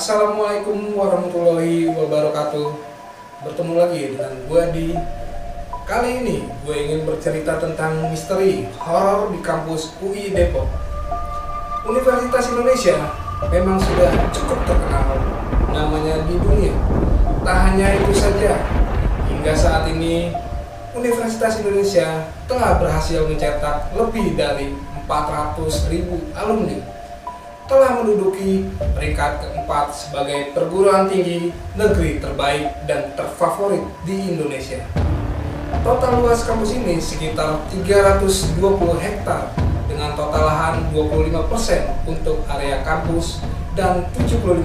Assalamualaikum warahmatullahi wabarakatuh. Bertemu lagi dengan gue di kali ini gue ingin bercerita tentang misteri horor di kampus UI Depok. Universitas Indonesia memang sudah cukup terkenal namanya di dunia. Tak hanya itu saja, hingga saat ini Universitas Indonesia telah berhasil mencetak lebih dari 400.000 alumni, telah menduduki peringkat keempat sebagai perguruan tinggi negeri terbaik dan terfavorit di Indonesia. Total luas kampus ini sekitar 320 hektar dengan total lahan 25% untuk area kampus dan 75%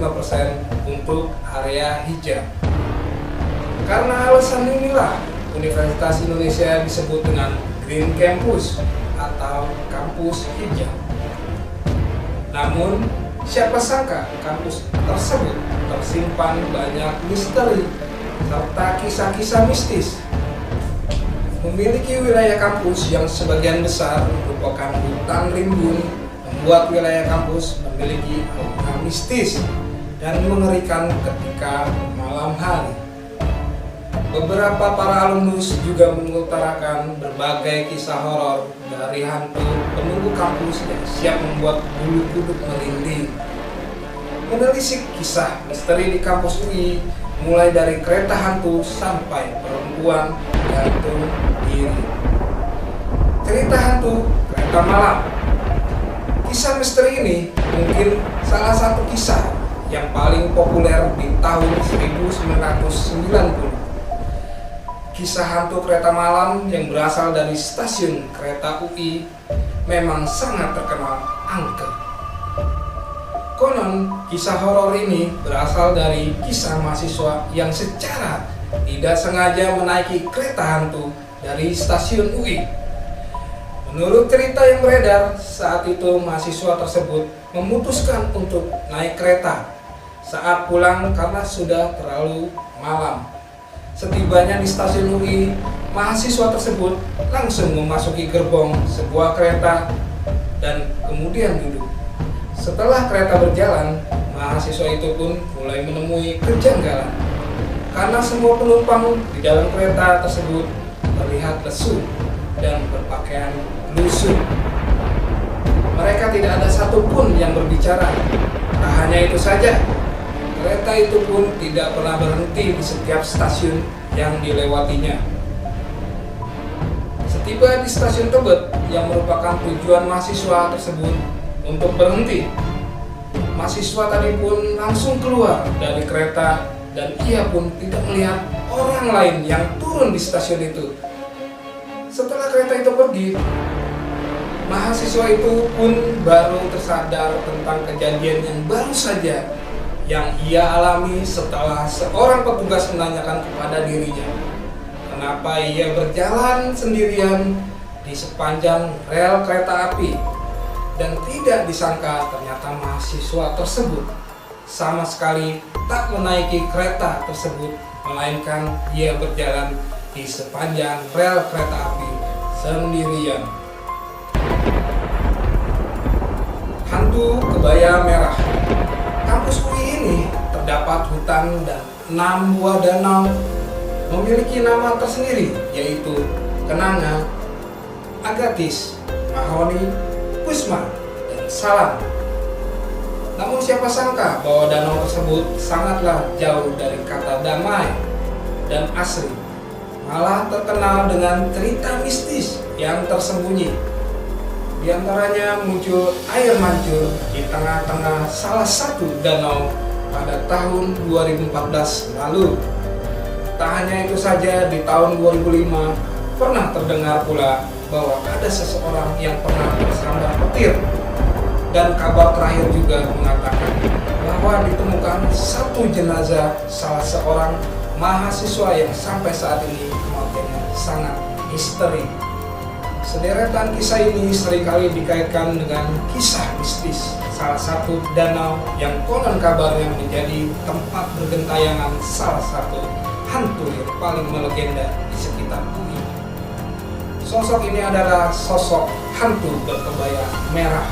untuk area hijau. Karena alasan inilah Universitas Indonesia disebut dengan Green Campus atau kampus hijau. Namun, siapa sangka kampus tersebut tersimpan banyak misteri serta kisah-kisah mistis. Memiliki wilayah kampus yang sebagian besar merupakan hutan rimbun, membuat wilayah kampus memiliki aura mistis dan mengerikan ketika malam hari. Beberapa para alumnus juga mengutarakan berbagai kisah horor dari hantu penunggu kampus yang siap membuat bulu kuduk merinding. Menelisik kisah misteri di kampus UI, mulai dari kereta hantu sampai perempuan gantung diri. Cerita hantu kereta malam. Kisah misteri ini mungkin salah satu kisah yang paling populer di tahun 1990. Kisah hantu kereta malam yang berasal dari stasiun kereta UI memang sangat terkenal angker. Konon, kisah horor ini berasal dari kisah mahasiswa yang secara tidak sengaja menaiki kereta hantu dari stasiun UI. Menurut cerita yang beredar, saat itu mahasiswa tersebut memutuskan untuk naik kereta saat pulang karena sudah terlalu malam. Setibanya di stasiun UI, mahasiswa tersebut langsung memasuki gerbong sebuah kereta dan kemudian duduk. Setelah kereta berjalan, mahasiswa itu pun mulai menemui kejanggalan karena semua penumpang di dalam kereta tersebut terlihat lesu dan berpakaian lusuh. Mereka tidak ada satupun yang berbicara. Tak hanya itu saja, kereta itu pun tidak pernah berhenti di setiap stasiun yang dilewatinya. Setiba di stasiun Tebet yang merupakan tujuan mahasiswa tersebut untuk berhenti, mahasiswa tadi pun langsung keluar dari kereta dan ia pun tidak melihat orang lain yang turun di stasiun itu. Setelah kereta itu pergi, mahasiswa itu pun baru tersadar tentang kejadian yang baru saja yang ia alami setelah seorang petugas menanyakan kepada dirinya kenapa ia berjalan sendirian di sepanjang rel kereta api, dan tidak disangka ternyata mahasiswa tersebut sama sekali tak menaiki kereta tersebut, melainkan ia berjalan di sepanjang rel kereta api sendirian. Hantu kebaya merah. Kampus UI ini terdapat hutan dan 6 buah danau memiliki nama tersendiri, yaitu Kenanga, Agatis, Mahoni, Kusma, dan Salam. Namun siapa sangka bahwa danau tersebut sangatlah jauh dari kata damai dan asri, malah terkenal dengan cerita mistis yang tersembunyi. Di antaranya muncul air mancur di tengah-tengah salah satu danau pada tahun 2014 lalu. Tak hanya itu saja, di tahun 2005 pernah terdengar pula bahwa ada seseorang yang pernah tersambar petir. Dan kabar terakhir juga mengatakan bahwa ditemukan satu jenazah salah seorang mahasiswa yang sampai saat ini kematiannya sangat misteri. Sederetan kisah ini seringkali dikaitkan dengan kisah mistis salah satu danau yang konon kabarnya menjadi tempat bergentayangan salah satu hantu yang paling melegenda di sekitar bumi. Sosok ini adalah sosok hantu berkebaya merah.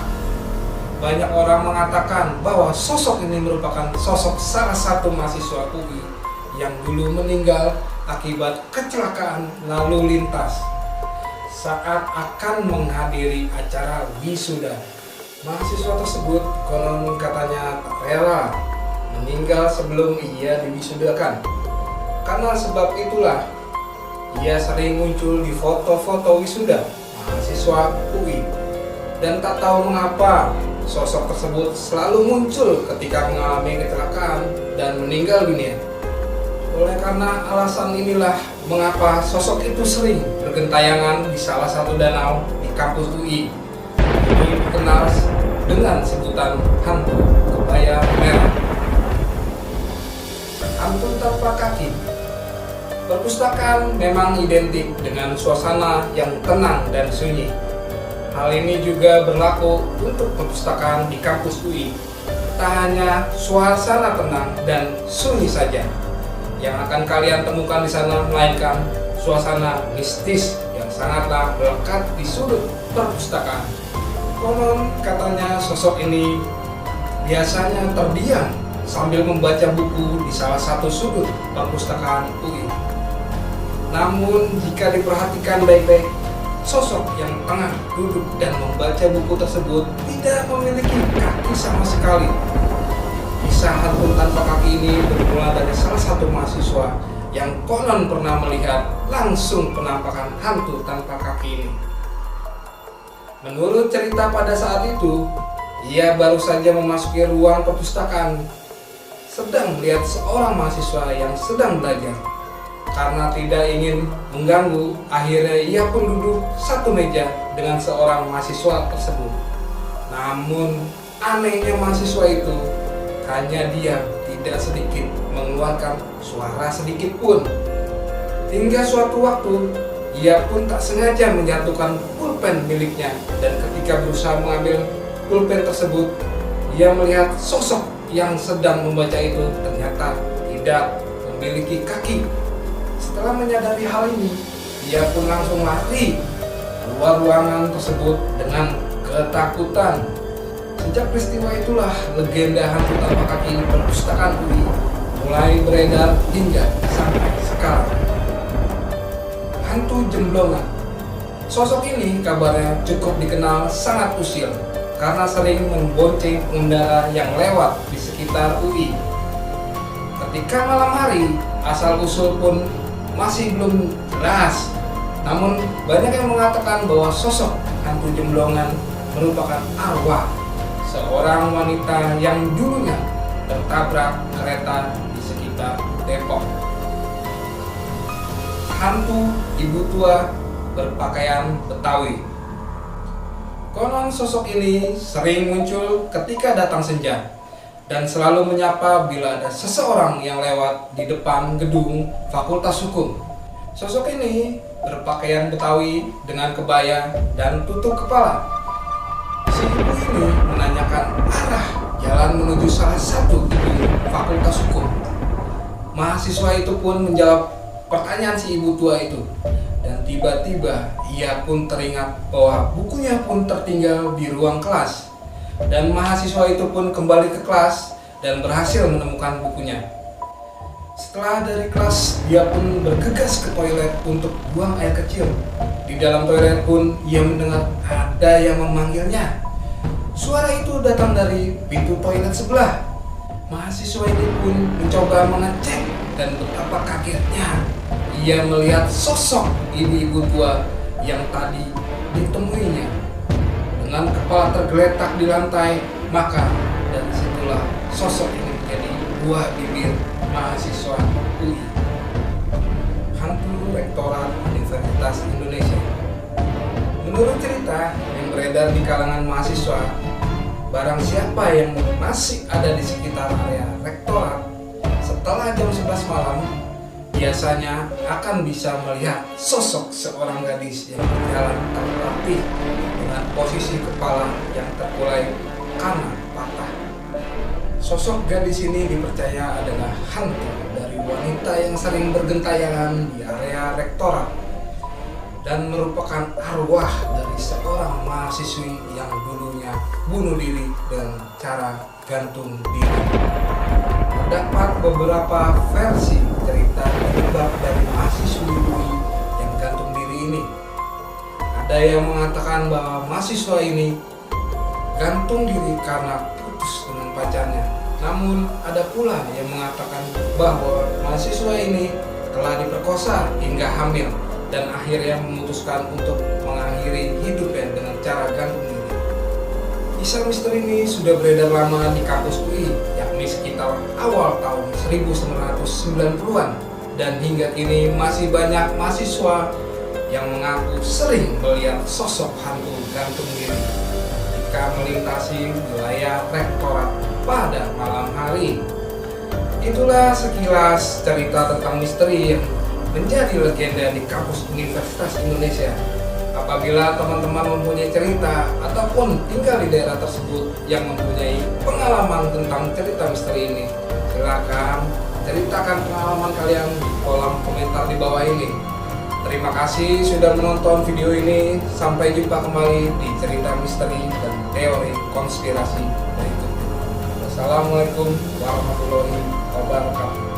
banyak orang mengatakan bahwa sosok ini merupakan sosok salah satu mahasiswa UI yang dulu meninggal akibat kecelakaan lalu lintas saat akan menghadiri acara wisuda. Mahasiswa tersebut konon katanya tak rela meninggal sebelum ia diwisudakan. Karena sebab itulah ia sering muncul di foto-foto wisuda mahasiswa UI. Dan tak tahu mengapa sosok tersebut selalu muncul ketika mengalami kecelakaan dan meninggal dunia. Oleh karena alasan inilah mengapa sosok itu sering bergentayangan di salah satu danau di kampus UI. Ini dikenal dengan sebutan hantu kebaya merah. Hantu tanpa kaki. Perpustakaan memang identik dengan suasana yang tenang dan sunyi. Hal ini juga berlaku untuk perpustakaan di kampus UI. Tak hanya suasana tenang dan sunyi saja yang akan kalian temukan di sana, melainkan suasana mistis yang sangatlah melekat di sudut perpustakaan. Konon katanya sosok ini biasanya terdiam sambil membaca buku di salah satu sudut perpustakaan UI. Namun jika diperhatikan baik-baik, sosok yang tengah duduk dan membaca buku tersebut tidak memiliki kaki sama sekali. Kisah hantu tanpa kaki ini bermula dari salah satu mahasiswa yang konon pernah melihat langsung penampakan hantu tanpa kaki ini. Menurut cerita pada saat itu, ia baru saja memasuki ruang perpustakaan, sedang melihat seorang mahasiswa yang sedang belajar. Karena tidak ingin mengganggu, akhirnya ia pun duduk satu meja dengan seorang mahasiswa tersebut. Namun anehnya mahasiswa itu hanya diam, tidak sedikit mengeluarkan suara sedikit pun. Hingga suatu waktu ia pun tak sengaja menjatuhkan pulpen miliknya, dan ketika berusaha mengambil pulpen tersebut, ia melihat sosok yang sedang membaca itu ternyata tidak memiliki kaki. Setelah menyadari hal ini, ia pun langsung lari keluar ruangan tersebut dengan ketakutan. Sejak peristiwa itulah legenda hantu tanpa kaki perpustakaan UI mulai beredar hingga sampai sekarang. Hantu Jemblongan. Sosok ini kabarnya cukup dikenal sangat usil karena sering membonceng pengendara yang lewat di sekitar UI. Ketika malam hari, asal-usul pun masih belum jelas. Namun banyak yang mengatakan bahwa sosok hantu Jemblongan merupakan arwah seorang wanita yang dulunya tertabrak kereta di sekitar Depok. Hantu ibu tua berpakaian Betawi. Konon sosok ini sering muncul ketika datang senja dan selalu menyapa bila ada seseorang yang lewat di depan gedung Fakultas Hukum. Sosok ini berpakaian Betawi dengan kebaya dan tutup kepala. Si ibu ini menanyakan arah jalan menuju salah satu gedung Fakultas Hukum. Mahasiswa itu pun menjawab pertanyaan si ibu tua itu, dan tiba-tiba ia pun teringat bahwa bukunya pun tertinggal di ruang kelas. Dan mahasiswa itu pun kembali ke kelas dan berhasil menemukan bukunya. Setelah dari kelas, dia pun bergegas ke toilet untuk buang air kecil. Di dalam toilet pun ia mendengar ada yang memanggilnya. Suara itu datang dari pintu toilet sebelah. Mahasiswa ini pun mencoba mengecek, dan betapa kagetnya ia melihat sosok ibu-ibu tua yang tadi ditemuinya dengan kepala tergeletak di lantai. Maka dari situlah sosok ini menjadi buah bibir mahasiswa UI. Hantu Rektorat Universitas Indonesia. Menurut cerita yang beredar di kalangan mahasiswa, barang siapa yang masih ada di sekitar area rektorat setelah jam 11 malam biasanya akan bisa melihat sosok seorang gadis yang berjalan tak rapi dengan posisi kepala yang terkulai kanan patah. Sosok gadis ini dipercaya adalah hantu dari wanita yang sering bergentayangan di area rektorat dan merupakan arwah dari seorang mahasiswi yang dulunya bunuh diri dengan cara gantung diri. Terdapat beberapa versi cerita penyebab dari mahasiswi UI yang gantung diri ini. Ada yang mengatakan bahwa mahasiswa ini gantung diri karena putus dengan pacarnya. Namun ada pula yang mengatakan bahwa mahasiswa ini telah diperkosa hingga hamil dan akhirnya memutuskan untuk mengakhiri hidupnya dengan cara gantung diri. Kisah misteri ini sudah beredar lama di kampus UI, yakni sekitar awal tahun 1990-an, dan hingga kini masih banyak mahasiswa yang mengaku sering melihat sosok hantu gantung diri jika melintasi wilayah rektorat pada malam hari. Itulah sekilas cerita tentang misteri yang menjadi legenda di kampus Universitas Indonesia. Apabila teman-teman mempunyai cerita ataupun tinggal di daerah tersebut yang mempunyai pengalaman tentang cerita misteri ini, silakan ceritakan pengalaman kalian di kolom komentar di bawah ini. Terima kasih sudah menonton video ini. Sampai jumpa kembali di cerita misteri dan teori konspirasi berikutnya. Wassalamualaikum warahmatullahi wabarakatuh.